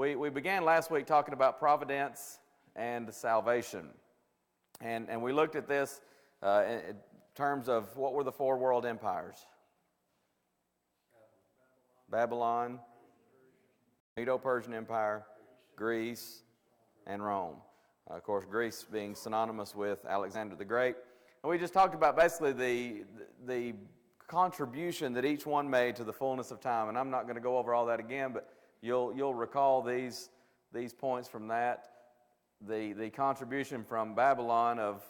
We began last week talking about providence and salvation. And we looked at this in terms of what were the four world empires? Babylon, Medo-Persian Empire, Greece, and Rome. Of course, Greece being synonymous with Alexander the Great. And we just talked about basically the contribution that each one made to the fullness of time. And I'm not going to go over all that again, but you'll recall these points from that. The contribution from Babylon of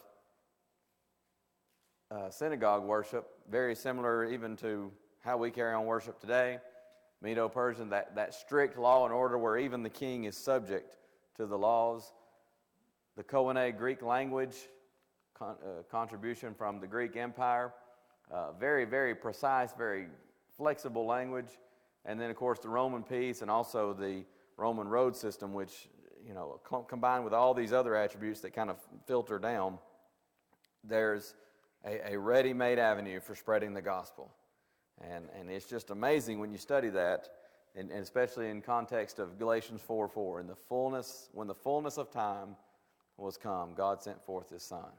synagogue worship, very similar even to how we carry on worship today. Medo-Persian, that strict law and order where even the king is subject to the laws. The Koine Greek language, contribution from the Greek Empire. Very, very precise, very flexible language. And then, of course, the Roman peace and also the Roman road system, which, combined with all these other attributes that kind of filter down, there's a ready-made avenue for spreading the gospel. And it's just amazing when you study that, and especially in context of Galatians 4:4. When the fullness of time was come, God sent forth His Son.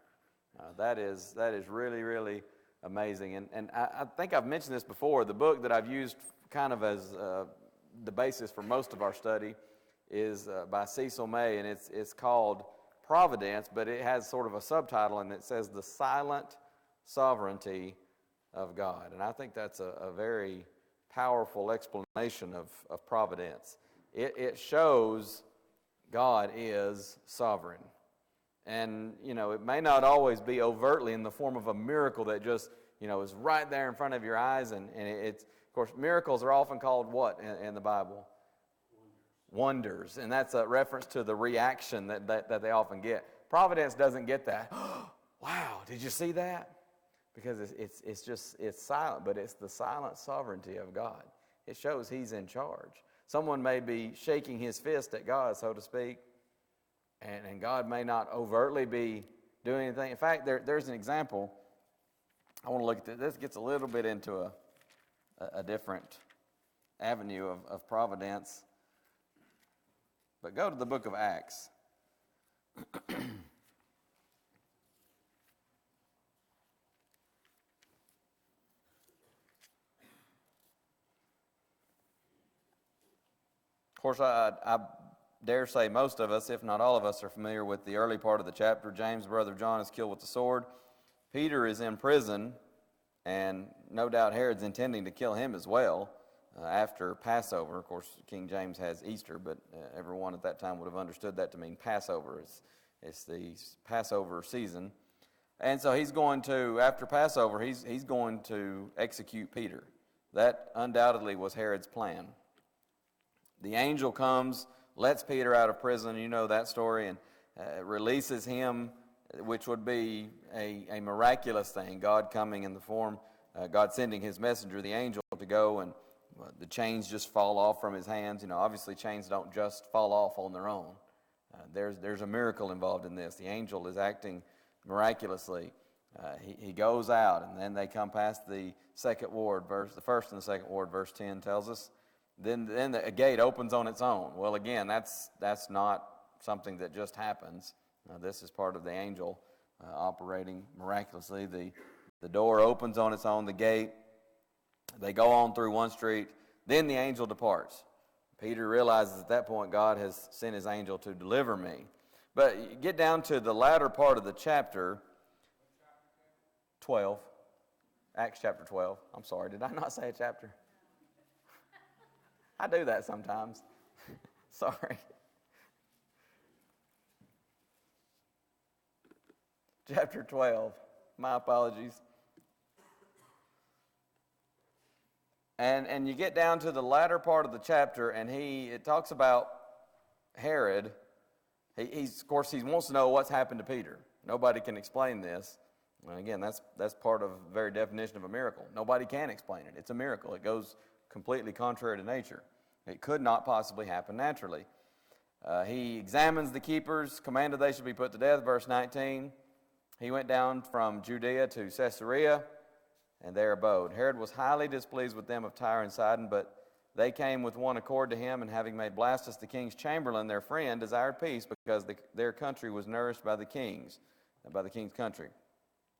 That is really, really amazing. And I think I've mentioned this before. The book that I've used kind of as the basis for most of our study is by Cecil May, and it's called Providence, but it has sort of a subtitle, and it says The Silent Sovereignty of God. And I think that's a very powerful explanation of providence. It shows God is sovereign. And, it may not always be overtly in the form of a miracle that just, is right there in front of your eyes. And it's, of course, miracles are often called what in the Bible? Wonders. And that's a reference to the reaction that they often get. Providence doesn't get that. Wow, did you see that? Because it's silent, but it's the silent sovereignty of God. It shows He's in charge. Someone may be shaking his fist at God, so to speak, and God may not overtly be doing anything. In fact, there's an example. I want to look at this. This gets a little bit into a different avenue of providence. But go to the book of Acts. Of course, I dare say most of us, if not all of us, are familiar with the early part of the chapter. James, brother of John, is killed with the sword. Peter is in prison, and no doubt Herod's intending to kill him as well after Passover. Of course, King James has Easter, but everyone at that time would have understood that to mean Passover. It's the Passover season. And so he's going to, after Passover, he's going to execute Peter. That undoubtedly was Herod's plan. The angel comes, lets Peter out of prison, you know that story, and releases him, which would be a miraculous thing. God coming in the form, God sending His messenger, the angel, to go, and the chains just fall off from his hands. Obviously chains don't just fall off on their own. There's a miracle involved in this. The angel is acting miraculously. He goes out, and then they come past the second ward, the first and the second ward, verse 10 tells us. Then a gate opens on its own. Well, again, that's not something that just happens. This is part of the angel operating miraculously. The door opens on its own, the gate. They go on through one street. Then the angel departs. Peter realizes at that point God has sent His angel to deliver me. But you get down to the latter part of the chapter, 12. Acts chapter 12. I'm sorry, did I not say a chapter? I do that sometimes. Sorry. Chapter 12. My apologies. And you get down to the latter part of the chapter, and it talks about Herod. He wants to know what's happened to Peter. Nobody can explain this. And again, that's part of the very definition of a miracle. Nobody can explain it. It's a miracle. It goes completely contrary to nature. It could not possibly happen naturally. He examines the keepers, commanded they should be put to death, verse 19. He went down from Judea to Caesarea, and there abode. Herod was highly displeased with them of Tyre and Sidon, but they came with one accord to him, and having made Blastus the king's chamberlain their friend, desired peace, because their country was nourished by the king's country.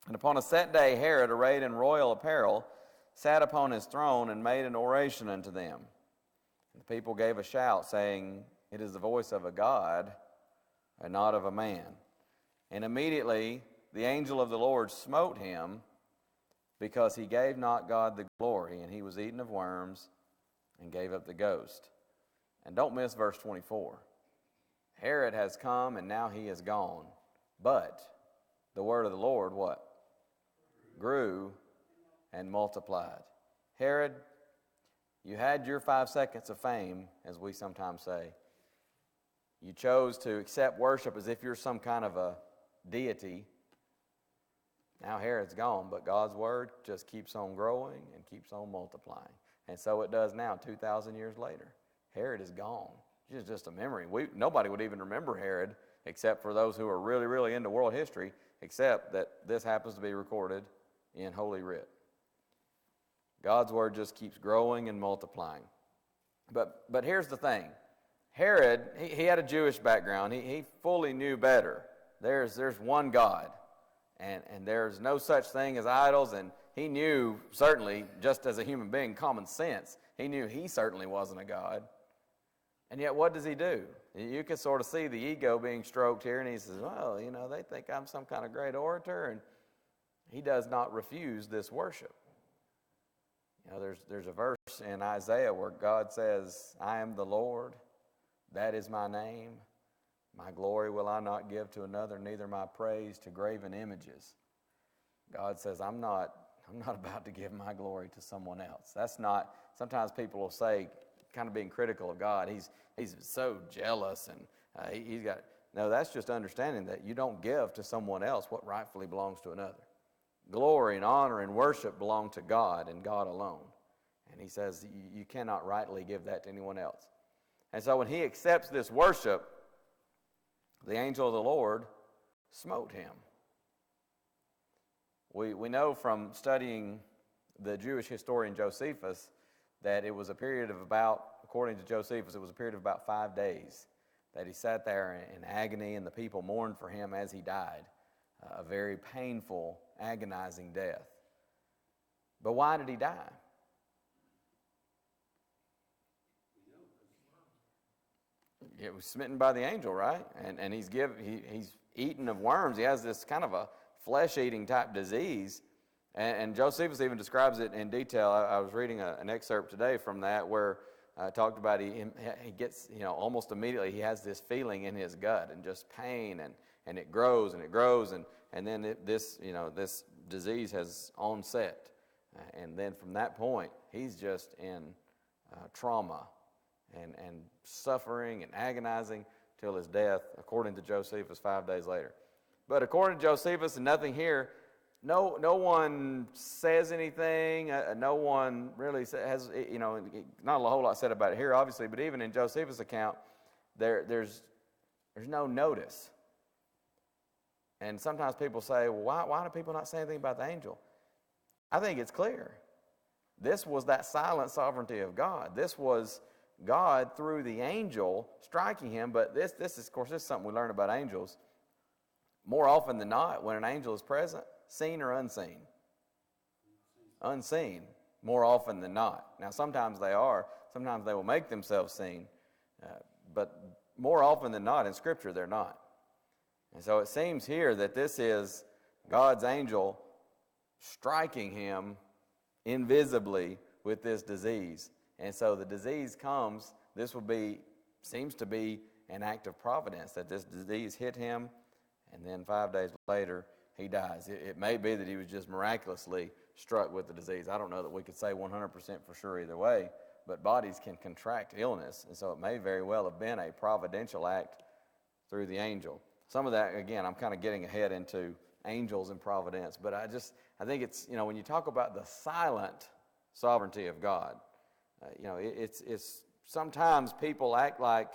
And upon a set day, Herod, arrayed in royal apparel, sat upon his throne and made an oration unto them. And the people gave a shout, saying, It is the voice of a God, and not of a man. And immediately the angel of the Lord smote him, because he gave not God the glory, and he was eaten of worms, and gave up the ghost. And don't miss verse 24. Herod has come, and now he is gone. But the word of the Lord, what? Grew and multiplied. Herod, you had your 5 seconds of fame, as we sometimes say. You chose to accept worship as if you're some kind of a deity. Now Herod's gone, but God's word just keeps on growing and keeps on multiplying. And so it does now, 2,000 years later. Herod is gone. It's just a memory. Nobody would even remember Herod, except for those who are really, really into world history, except that this happens to be recorded in Holy Writ. God's word just keeps growing and multiplying. But here's the thing. Herod, he had a Jewish background. He fully knew better. There's one God, and there's no such thing as idols, and he knew, certainly, just as a human being, common sense, he knew he certainly wasn't a God. And yet, what does he do? You can sort of see the ego being stroked here, and he says, well, they think I'm some kind of great orator, and he does not refuse this worship. There's a verse in Isaiah where God says, I am the Lord, that is my name. My glory will I not give to another, neither my praise to graven images. God says, I'm not about to give my glory to someone else. That's not, sometimes people will say, kind of being critical of God, he's so jealous, and he's got, no, that's just understanding that you don't give to someone else what rightfully belongs to another. Glory and honor and worship belong to God and God alone. And he says you cannot rightly give that to anyone else. And so when he accepts this worship, the angel of the Lord smote him. We know from studying the Jewish historian Josephus that it was a period of about, according to Josephus, it was a period of about 5 days that he sat there in agony, and the people mourned for him as he died. A very painful, agonizing death. But why did he die? It was smitten by the angel, right? And he's eaten of worms. He has this kind of a flesh-eating type disease. And Josephus even describes it in detail. I was reading an excerpt today from that where talked about he gets, almost immediately he has this feeling in his gut and just pain, and it grows and it grows, and then this disease has onset. And then from that point, he's just in trauma and suffering and agonizing till his death, according to Josephus, 5 days later. But according to Josephus, and nothing here, no one says anything. No one really has, not a whole lot said about it here, obviously, but even in Josephus' account, there's no notice. And sometimes people say, well, why do people not say anything about the angel? I think it's clear. This was that silent sovereignty of God. This was God through the angel striking him. But this is, of course, this is something we learn about angels. More often than not, when an angel is present, seen or unseen? Unseen, more often than not. Now, sometimes they are. Sometimes they will make themselves seen. But more often than not, in Scripture, they're not. And so it seems here that this is God's angel striking him invisibly with this disease. And so the disease comes, seems to be an act of providence, that this disease hit him, and then 5 days later, he dies. It may be that he was just miraculously struck with the disease. I don't know that we could say 100% for sure either way, but bodies can contract illness, and so it may very well have been a providential act through the angel. Some of that, again, I'm kind of getting ahead into angels and providence, but I think it's, when you talk about the silent sovereignty of God, it's sometimes people act like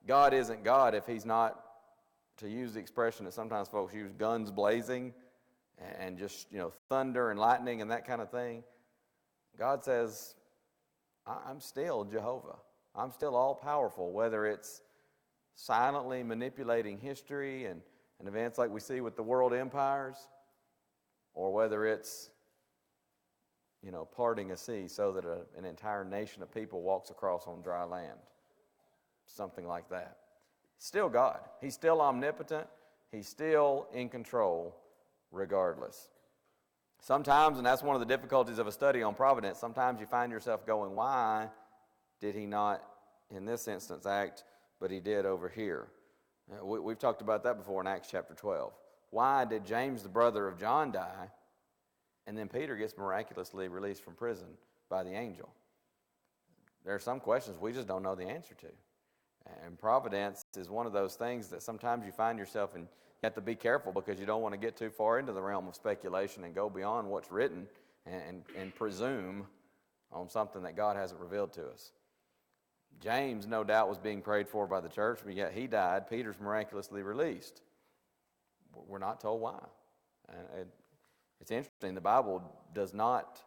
God isn't God if he's not, to use the expression that sometimes folks use, guns blazing and just, thunder and lightning and that kind of thing. God says, I'm still Jehovah. I'm still all-powerful, whether it's silently manipulating history and events like we see with the world empires, or whether it's, parting a sea so that an entire nation of people walks across on dry land. Something like that. Still God. He's still omnipotent. He's still in control regardless. Sometimes, and that's one of the difficulties of a study on providence, sometimes you find yourself going, why did he not, in this instance, act, but he did over here? We've talked about that before in Acts chapter 12. Why did James, the brother of John, die, and then Peter gets miraculously released from prison by the angel? There are some questions we just don't know the answer to. And providence is one of those things that sometimes you find yourself in. You have to be careful because you don't want to get too far into the realm of speculation and go beyond what's written and presume on something that God hasn't revealed to us. James, no doubt, was being prayed for by the church, but yet he died. Peter's miraculously released. We're not told why. It's interesting. The Bible does not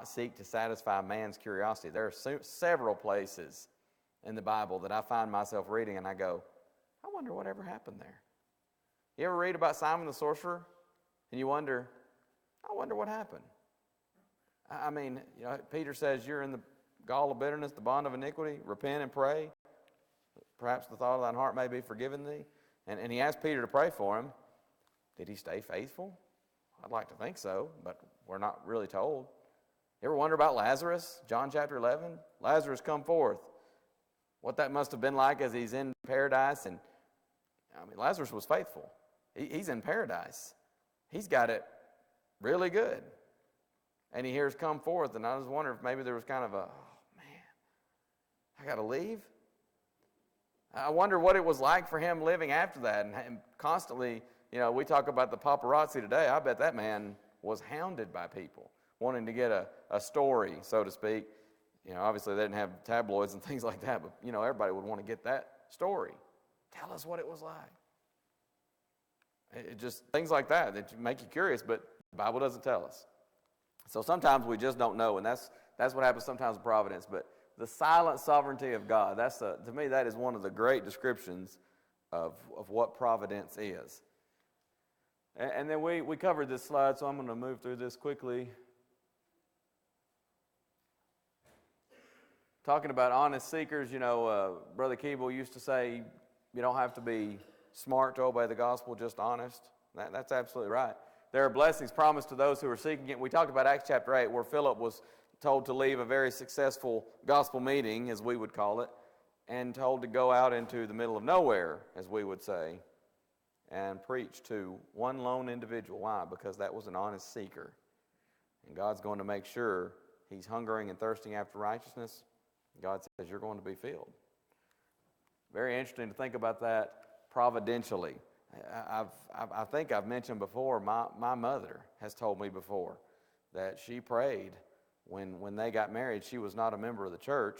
seek to satisfy man's curiosity. There are several places in the Bible that I find myself reading and I go, I wonder whatever happened there. You ever read about Simon the sorcerer and you wonder, I wonder what happened? I mean, Peter says, you're in the gall of bitterness, the bond of iniquity, repent and pray. Perhaps the thought of thine heart may be forgiven thee. And he asked Peter to pray for him. Did he stay faithful? I'd like to think so, but we're not really told. You ever wonder about Lazarus? John chapter 11, Lazarus come forth. What that must have been like as he's in paradise. And Lazarus was faithful. He's in paradise. He's got it really good. And he hears come forth, and I was wondering if maybe there was kind of a, oh man, I got to leave. I wonder what it was like for him living after that and constantly, we talk about the paparazzi today. I bet that man was hounded by people wanting to get a story, so to speak. Obviously they didn't have tabloids and things like that, but, everybody would want to get that story. Tell us what it was like. It just things like that make you curious, but the Bible doesn't tell us. So sometimes we just don't know, and that's what happens sometimes in providence. But the silent sovereignty of God, to me, that is one of the great descriptions of what providence is. And then we covered this slide, so I'm going to move through this quickly. Talking about honest seekers, Brother Keeble used to say, you don't have to be smart to obey the gospel, just honest. That's absolutely right. There are blessings promised to those who are seeking it. We talked about Acts chapter 8, where Philip was told to leave a very successful gospel meeting, as we would call it, and told to go out into the middle of nowhere, as we would say, and preach to one lone individual. Why? Because that was an honest seeker. And God's going to make sure he's hungering and thirsting after righteousness. God says, you're going to be filled. Very interesting to think about that providentially. I think I've mentioned before, my mother has told me before that she prayed when they got married. She was not a member of the church,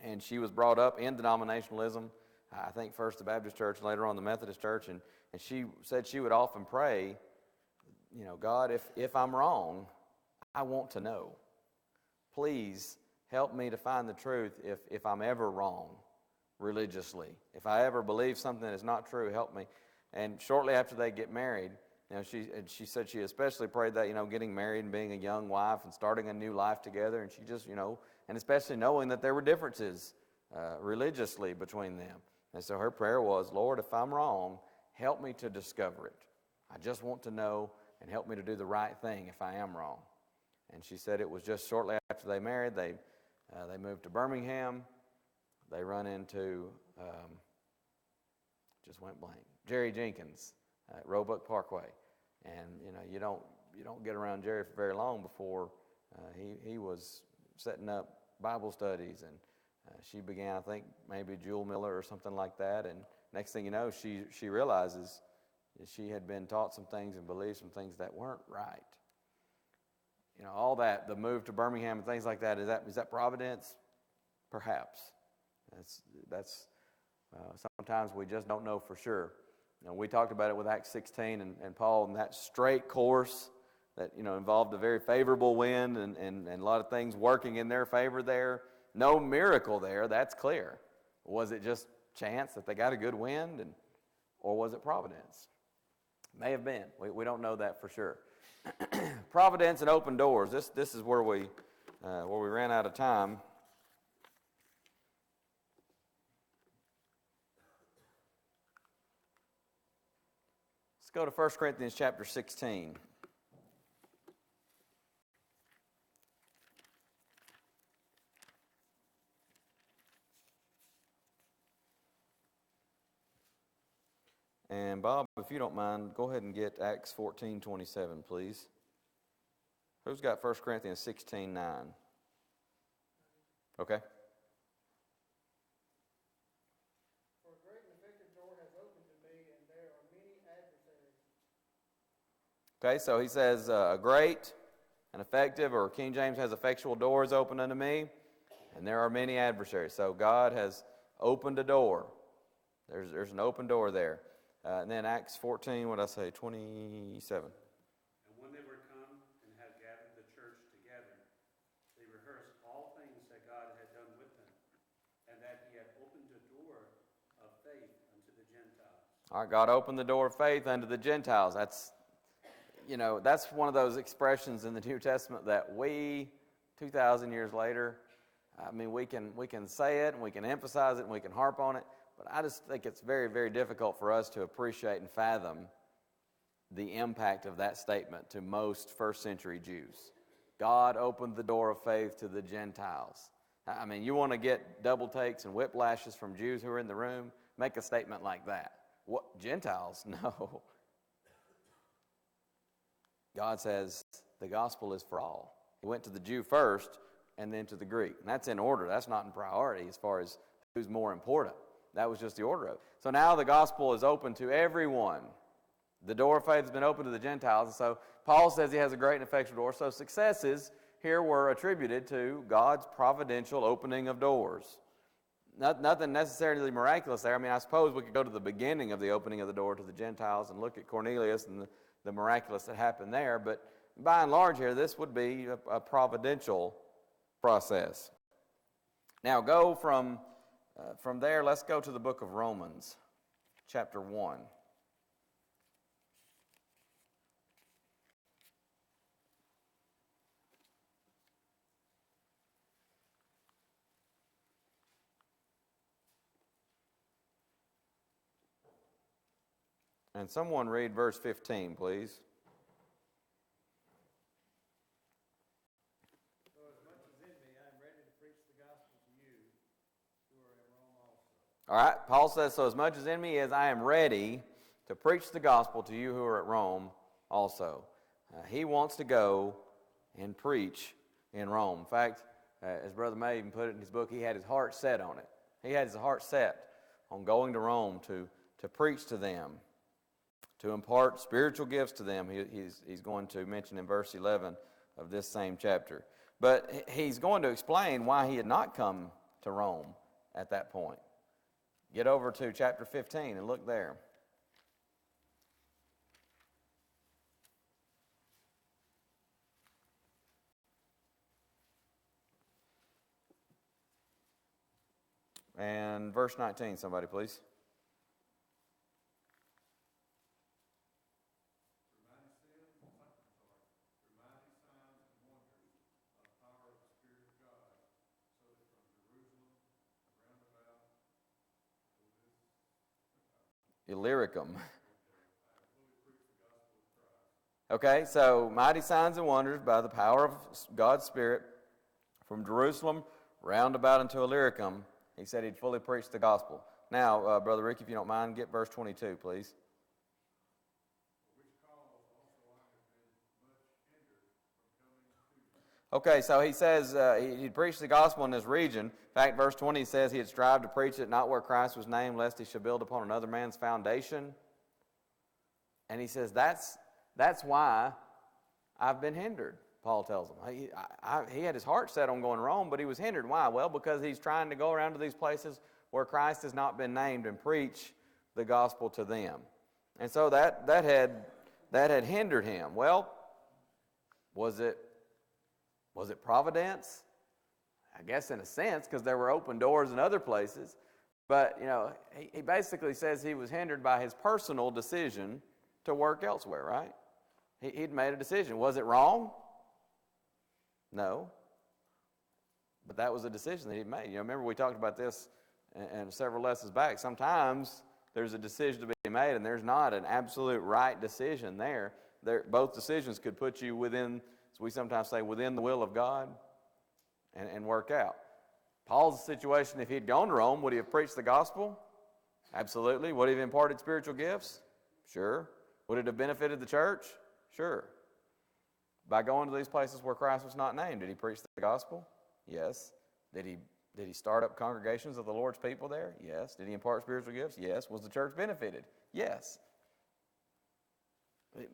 and she was brought up in denominationalism, I think first the Baptist church and later on the Methodist church, and she said she would often pray, God, if I'm wrong, I want to know. Please help me to find the truth if I'm ever wrong religiously. If I ever believe something that is not true, help me. And shortly after they get married, she said she especially prayed that, getting married and being a young wife and starting a new life together. And she just, and especially knowing that there were differences religiously between them. And so her prayer was, Lord, if I'm wrong, help me to discover it. I just want to know and help me to do the right thing if I am wrong. And she said it was just shortly after they married, they moved to Birmingham. They run into, just went blank, Jerry Jenkins at Roebuck Parkway. And, you don't get around Jerry for very long before he was setting up Bible studies. And she began, I think, maybe Jewel Miller or something like that. And next thing you know, she realizes that she had been taught some things and believed some things that weren't right. All that, the move to Birmingham and things like that, is that providence? Perhaps. That's sometimes we just don't know for sure. We talked about it with Acts 16 and Paul and that straight course that involved a very favorable wind and a lot of things working in their favor there. No miracle there, that's clear. Was it just chance that they got a good wind, or was it providence? May have been. We don't know that for sure. Providence and open doors. This is where we ran out of time. Let's go to 1 Corinthians chapter 16. And Bob, if you don't mind, go ahead and get Acts 14:27, please. Who's got 1 Corinthians 16:9? Okay. For a great and effective door has opened to me, and there are many adversaries. Okay, so he says, a great and effective, or King James has effectual doors open unto me, and there are many adversaries. So God has opened a door. There's an open door there. And then Acts 14, what did I say, 27. And when they were come and had gathered the church together, they rehearsed all things that God had done with them, and that he had opened a door of faith unto the Gentiles. All right, God opened the door of faith unto the Gentiles. That's one of those expressions in the New Testament that we, 2,000 years later, we can say it and we can emphasize it and we can harp on it, but I just think it's very, very difficult for us to appreciate and fathom the impact of that statement to most first century Jews. God opened the door of faith to the Gentiles. You want to get double takes and whiplashes from Jews who are in the room? Make a statement like that. What? Gentiles? No. God says the gospel is for all. He went to the Jew first and then to the Greek. And that's in order. That's not in priority as far as who's more important. That was just the order of it. So now the gospel is open to everyone. The door of faith has been opened to the Gentiles. And so Paul says he has a great and effectual door. So successes here were attributed to God's providential opening of doors. Nothing necessarily miraculous there. I suppose we could go to the beginning of the opening of the door to the Gentiles and look at Cornelius and the miraculous that happened there. But by and large here, this would be a providential process. Now go from there, let's go to the book of Romans, chapter 1. And someone read verse 15, please. So as much as in me, I am ready to preach the gospel to you who are in Rome also. All right, Paul says, so as much as in me is, I am ready to preach the gospel to you who are at Rome also. He wants to go and preach in Rome. In fact, as Brother May even put it in his book, he had his heart set on it. He had his heart set on going to Rome to preach to them, to impart spiritual gifts to them. He's going to mention in verse 11 of this same chapter. But he's going to explain why he had not come to Rome at that point. Get over to chapter 15 and look there. And verse 19, somebody please. Illyricum. Okay, so mighty signs and wonders by the power of God's Spirit from Jerusalem round about unto Illyricum. He said he'd fully preach the gospel. Now, Brother Rick, if you don't mind, get verse 22, please. Okay, so he says he'd preach the gospel in this region. In fact, verse 20 says he had strived to preach it not where Christ was named, lest he should build upon another man's foundation. And he says that's why I've been hindered, Paul tells him. He had his heart set on going to Rome, but he was hindered. Why? Well, because he's trying to go around to these places where Christ has not been named and preach the gospel to them. And so that had hindered him. Well, Was it Providence? I guess in a sense, because there were open doors in other places. But, he basically says he was hindered by his personal decision to work elsewhere, right? He'd made a decision. Was it wrong? No. But that was a decision that he'd made. Remember we talked about this in several lessons back. Sometimes there's a decision to be made, and there's not an absolute right decision there. Both decisions could put you within, as we sometimes say, within the will of God and work out. Paul's situation, if he'd gone to Rome, would he have preached the gospel? Absolutely. Would he have imparted spiritual gifts? Sure. Would it have benefited the church? Sure. By going to these places where Christ was not named, did he preach the gospel? Yes. Did he start up congregations of the Lord's people there? Yes. Did he impart spiritual gifts? Yes. Was the church benefited? Yes.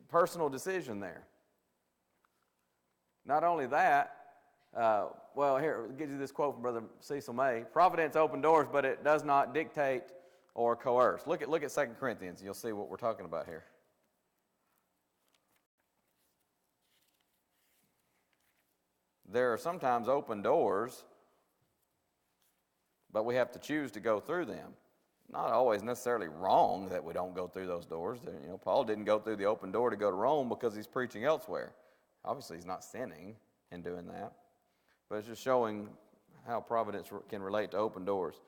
Personal decision there. Not only that, here, I'll give you this quote from Brother Cecil May. Providence opened doors, but it does not dictate or coerce. Look at 2 Corinthians. You'll see what we're talking about here. There are sometimes open doors, but we have to choose to go through them. Not always necessarily wrong that we don't go through those doors. Paul didn't go through the open door to go to Rome because he's preaching elsewhere. Obviously, he's not sinning in doing that. But it's just showing how providence can relate to open doors.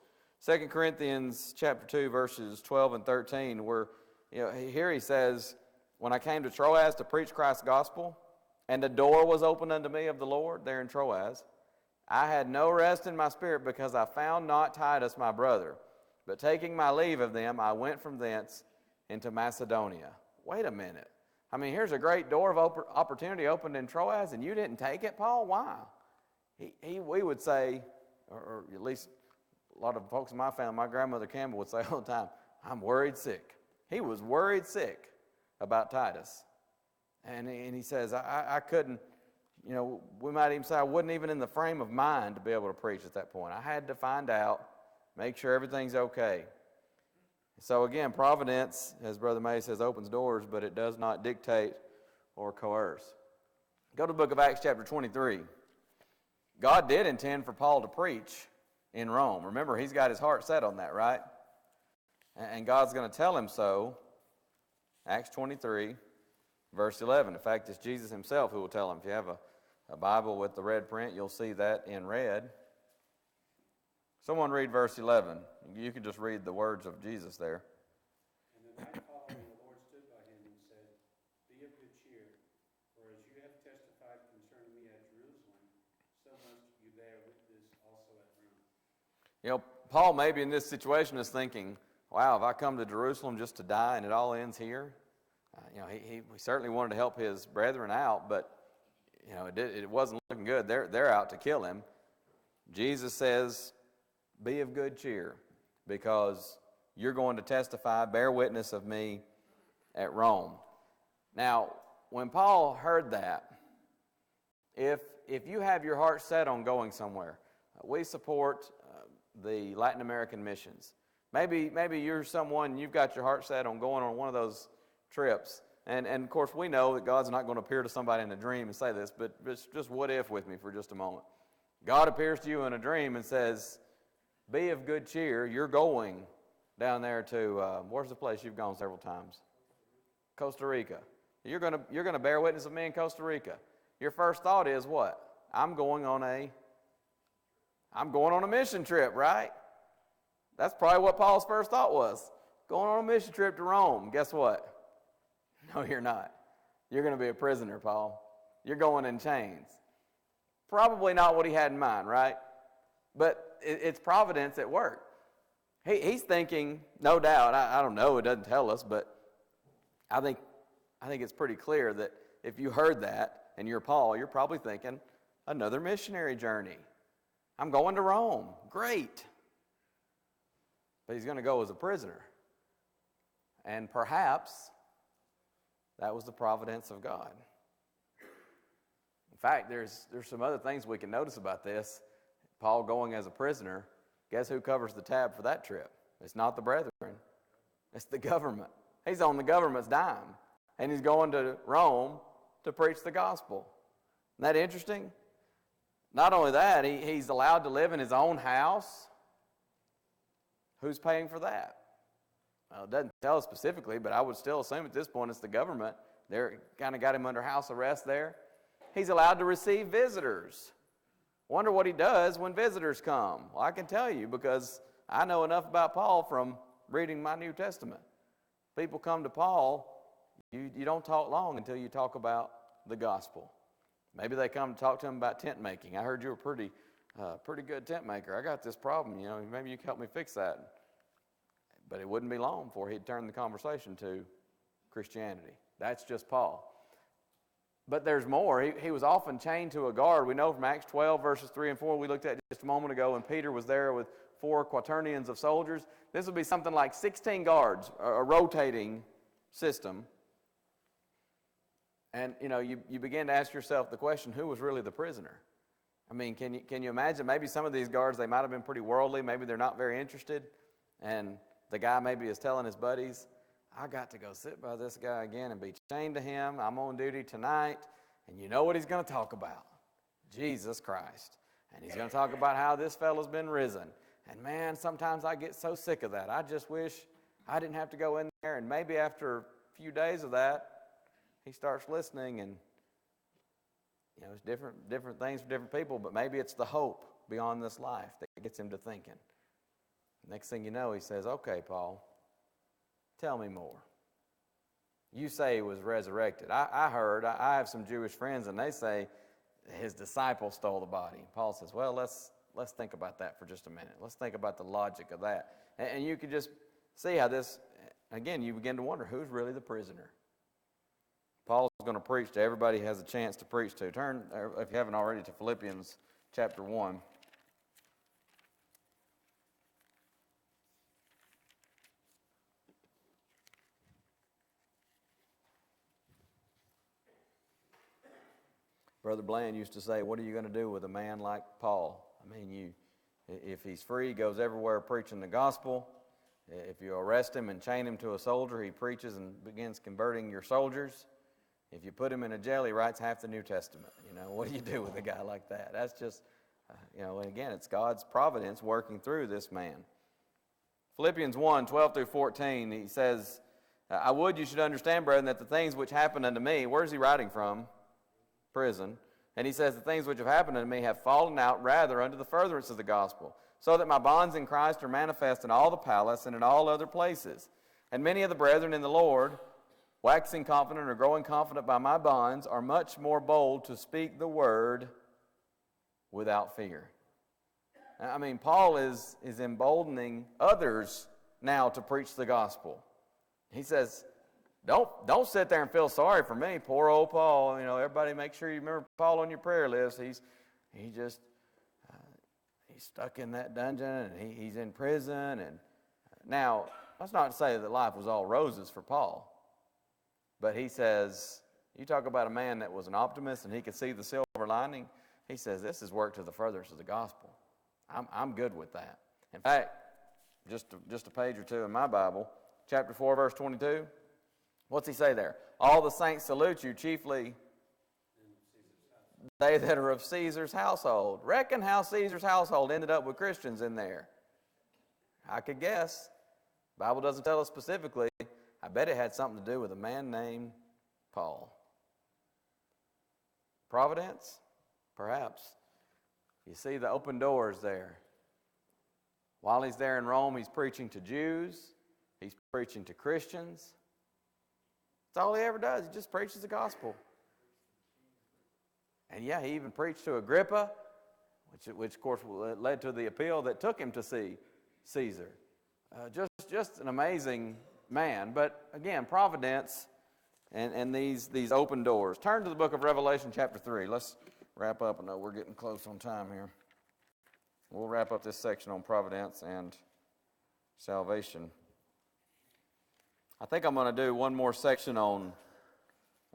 2 Corinthians chapter 2, verses 12 and 13, where here he says, when I came to Troas to preach Christ's gospel, and the door was opened unto me of the Lord there in Troas, I had no rest in my spirit because I found not Titus my brother. But taking my leave of them, I went from thence into Macedonia. Wait a minute. Here's a great door of opportunity opened in Troas, and you didn't take it, Paul? Why? We would say, or at least a lot of folks in my family, my grandmother Campbell would say all the time, I'm worried sick. He was worried sick about Titus. And he says, I couldn't, we might even say I wasn't even in the frame of mind to be able to preach at that point. I had to find out, make sure everything's okay. So again, providence, as Brother May says, opens doors, but it does not dictate or coerce. Go to the book of Acts chapter 23. God did intend for Paul to preach in Rome. Remember, he's got his heart set on that, right? And God's going to tell him so. Acts 23, verse 11. In fact, it's Jesus himself who will tell him. If you have a Bible with the red print, you'll see that in red. Someone read verse 11. You can just read the words of Jesus there. And the night following, the Lord stood by him and said, Be of good cheer, for as you have testified concerning me at Jerusalem, so must you bear witness also at Rome. Paul maybe in this situation is thinking, wow, if I come to Jerusalem just to die and it all ends here? He certainly wanted to help his brethren out, but it wasn't looking good. They're out to kill him. Jesus says, be of good cheer, because you're going to testify, bear witness of me at Rome. Now, when Paul heard that, if you have your heart set on going somewhere, we support the Latin American missions. Maybe you're someone, you've got your heart set on going on one of those trips. And of course, we know that God's not going to appear to somebody in a dream and say this, but just what if with me for just a moment. God appears to you in a dream and says, be of good cheer, you're going down there to, where's the place you've gone several times? Costa Rica. You're going to bear witness of me in Costa Rica. Your first thought is what? I'm going on a mission trip, right? That's probably what Paul's first thought was. Going on a mission trip to Rome. Guess what? No, you're not. You're going to be a prisoner, Paul. You're going in chains. Probably not what he had in mind, right? But it's providence at work. He's thinking, no doubt, I don't know, it doesn't tell us, but I think it's pretty clear that if you heard that and you're Paul, you're probably thinking, another missionary journey. I'm going to Rome. Great. But he's going to go as a prisoner. And perhaps that was the providence of God. In fact, there's some other things we can notice about this. Paul going as a prisoner, guess who covers the tab for that trip? It's not the brethren. It's the government. He's on the government's dime. And he's going to Rome to preach the gospel. that interesting? Not only that, he's allowed to live in his own house. Who's paying for that? Well, it doesn't tell us specifically, but I would still assume at this point it's the government. They're kind of got him under house arrest there. He's allowed to receive visitors. Wonder what he does when visitors come. Well, I can tell you because I know enough about Paul from reading my New Testament. People come to Paul, you don't talk long until you talk about the gospel. Maybe they come to talk to him about tent making. I heard you were pretty good tent maker. I got this problem, maybe you can help me fix that. But it wouldn't be long before he'd turn the conversation to Christianity. That's just Paul. But there's more. He was often chained to a guard. We know from Acts 12, verses 3 and 4, we looked at just a moment ago, when Peter was there with 4 quaternions of soldiers. This would be something like 16 guards, a rotating system. And, you begin to ask yourself the question, who was really the prisoner? I mean, can you imagine? Maybe some of these guards, they might have been pretty worldly. Maybe they're not very interested. And the guy maybe is telling his buddies, I got to go sit by this guy again and be chained to him. I'm on duty tonight. And you know what he's going to talk about? Jesus Christ. And he's going to talk about how this fellow's been risen. And man, sometimes I get so sick of that. I just wish I didn't have to go in there. And maybe after a few days of that, he starts listening, and it's different things for different people, but maybe it's the hope beyond this life that gets him to thinking. Next thing you know, he says, okay, Paul, tell me more. You say he was resurrected. I heard, I have some Jewish friends, and they say his disciples stole the body. Paul says, well, let's think about that for just a minute. Let's think about the logic of that. And you can just see how this, again, you begin to wonder, who's really the prisoner? Paul's going to preach to everybody he has a chance to preach to. Turn, if you haven't already, to Philippians chapter 1. Brother Bland used to say, what are you going to do with a man like Paul? I mean, if he's free, he goes everywhere preaching the gospel. If you arrest him and chain him to a soldier, he preaches and begins converting your soldiers. If you put him in a jail, he writes half the New Testament. What do you do with a guy like that? That's just, and again, it's God's providence working through this man. Philippians 1, 12 through 14, he says, I would you should understand, brethren, that the things which happened unto me, where's he writing from? Prison. And he says, the things which have happened unto me have fallen out rather unto the furtherance of the gospel, so that my bonds in Christ are manifest in all the palace and in all other places. And many of the brethren in the Lord, waxing confident or growing confident by my bonds, are much more bold to speak the word without fear. I mean, Paul is emboldening others now to preach the gospel. He says, don't sit there and feel sorry for me, poor old Paul. Everybody make sure you remember Paul on your prayer list. He's stuck in that dungeon, and he's in prison. And now, that's not to say that life was all roses for Paul. But he says, you talk about a man that was an optimist and he could see the silver lining. He says, this is work to the furtherance of the gospel. I'm good with that. In fact, just a page or two in my Bible, chapter 4, verse 22. What's he say there? All the saints salute you, chiefly they that are of Caesar's household. Reckon how Caesar's household ended up with Christians in there. I could guess. The Bible doesn't tell us specifically. I bet it had something to do with a man named Paul. Providence? Perhaps. You see the open doors there. While he's there in Rome, he's preaching to Jews. He's preaching to Christians. That's all he ever does. He just preaches the gospel. And yeah, he even preached to Agrippa, which of course led to the appeal that took him to see Caesar. Just an amazing man. But again, providence and these open doors. Turn to the book of Revelation chapter 3. Let's wrap up. I know we're getting close on time here. We'll wrap up this section on providence and salvation. I think I'm going to do one more section on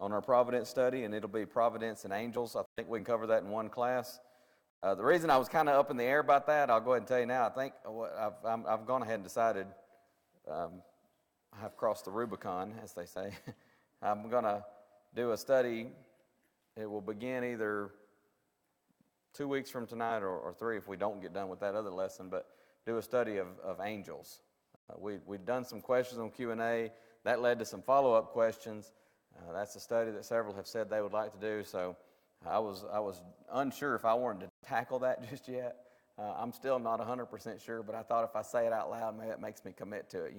our providence study, and it'll be providence and angels. I think we can cover that in one class. The reason I was kind of up in the air about that, I'll go ahead and tell you now. I think I've gone ahead and decided I have crossed the Rubicon, as they say. I'm going to do a study it will begin either 2 weeks from tonight or 3 if we don't get done with that other lesson, but do a study of angels. We've done some questions on Q&A. That led to some follow-up questions. That's a study that several have said they would like to do, so I was unsure if I wanted to tackle that just yet. I'm still not 100% sure, but I thought if I say it out loud, maybe it makes me commit to it,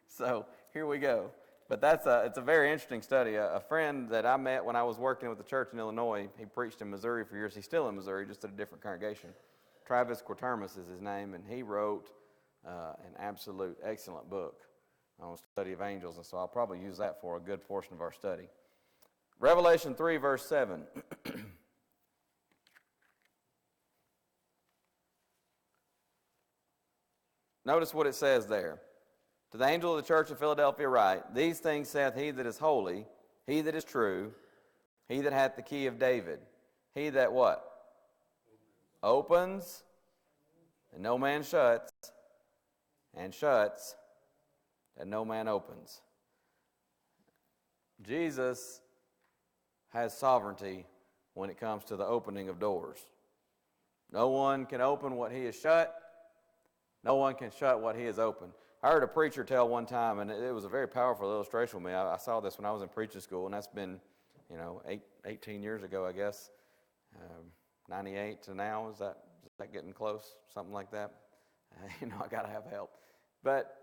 So here we go. But it's a very interesting study. A friend that I met when I was working with the church in Illinois, he preached in Missouri for years. He's still in Missouri, just at a different congregation. Travis Quatermas is his name, and he wrote an absolute excellent book on the study of angels, and so I'll probably use that for a good portion of our study. Revelation 3, verse 7. Notice what it says there. To the angel of the church of Philadelphia write, These things saith he that is holy, he that is true, he that hath the key of David, he that what? Opens, and no man shuts, and shuts, and no man opens. Jesus has sovereignty when it comes to the opening of doors. No one can open what he has shut. No one can shut what he has opened. I heard a preacher tell one time, and it was a very powerful illustration with me. I saw this when I was in preaching school, and that's been, 18 years ago, I guess. 98 to now, is that getting close? Something like that. I got to have help. But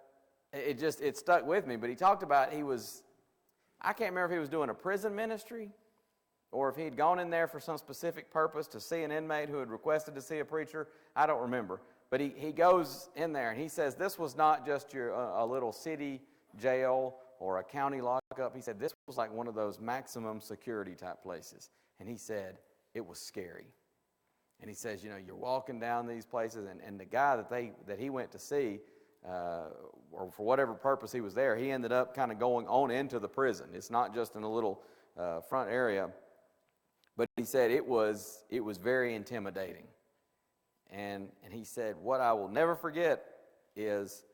it stuck with me. But he talked about I can't remember if he was doing a prison ministry or if he'd gone in there for some specific purpose to see an inmate who had requested to see a preacher. I don't remember. But he goes in there and he says this was not just a little city jail or a county lockup. He said this was like one of those maximum security type places. And he said it was scary. And he says, you're walking down these places, and the guy that he went to see, or for whatever purpose he was there, he ended up kind of going on into the prison. It's not just in a little front area. But he said it was very intimidating. And he said, what I will never forget is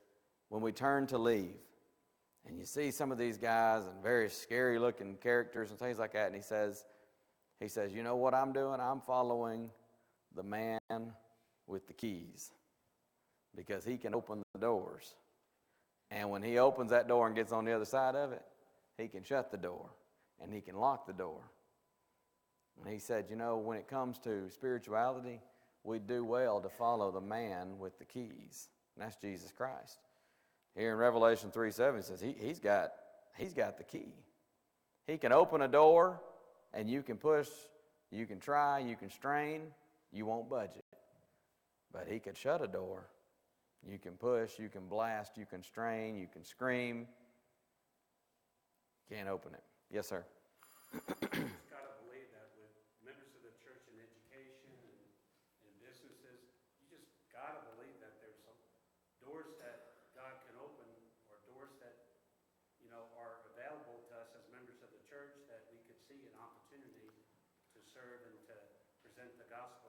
when we turn to leave, and you see some of these guys and very scary-looking characters and things like that, and he says, you know what I'm doing? I'm following the man with the keys because he can open the doors. And when he opens that door and gets on the other side of it, he can shut the door and he can lock the door. And he said, when it comes to spirituality, we do well to follow the man with the keys. And that's Jesus Christ. Here in Revelation 3:7, it says he's got the key. He can open a door, and you can push, you can try, you can strain, you won't budge it. But he could shut a door. You can push, you can blast, you can strain, you can scream. Can't open it. Yes, sir.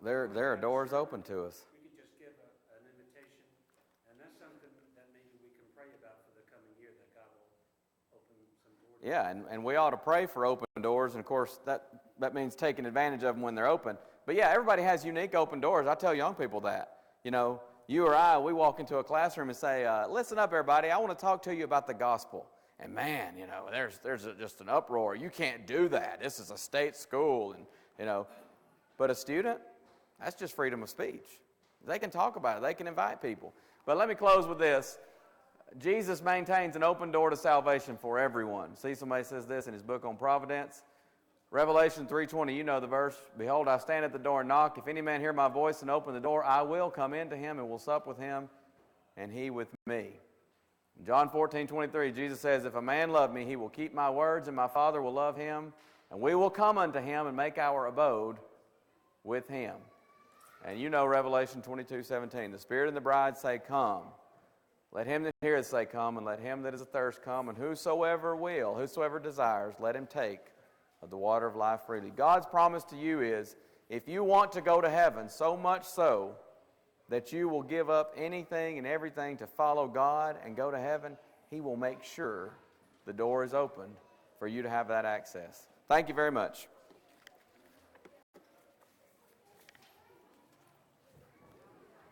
There are doors open to us. We could just give an invitation, and that's something that maybe we can pray about for the coming year, that God will open some doors. Yeah, and we ought to pray for open doors, and of course that means taking advantage of them when they're open. But yeah, everybody has unique open doors. I tell young people that. You or I, we walk into a classroom and say, listen up everybody, I want to talk to you about the gospel. And man, there's just an uproar. You can't do that. This is a state school, and but a student, that's just freedom of speech. They can talk about it. They can invite people. But let me close with this. Jesus maintains an open door to salvation for everyone. See, somebody says this in his book on Providence. Revelation 3:20, you know the verse. Behold, I stand at the door and knock. If any man hear my voice and open the door, I will come into him and will sup with him and he with me. In John 14:23, Jesus says, if a man love me, he will keep my words, and my Father will love him, and we will come unto him and make our abode with him. And you know Revelation 22:17. The Spirit and the bride say, come. Let him that heareth say, come, and let him that is athirst come, and whosoever desires, let him take of the water of life freely. God's promise to you is, if you want to go to heaven, so much so that you will give up anything and everything to follow God and go to heaven, he will make sure the door is opened for you to have that access. Thank you very much.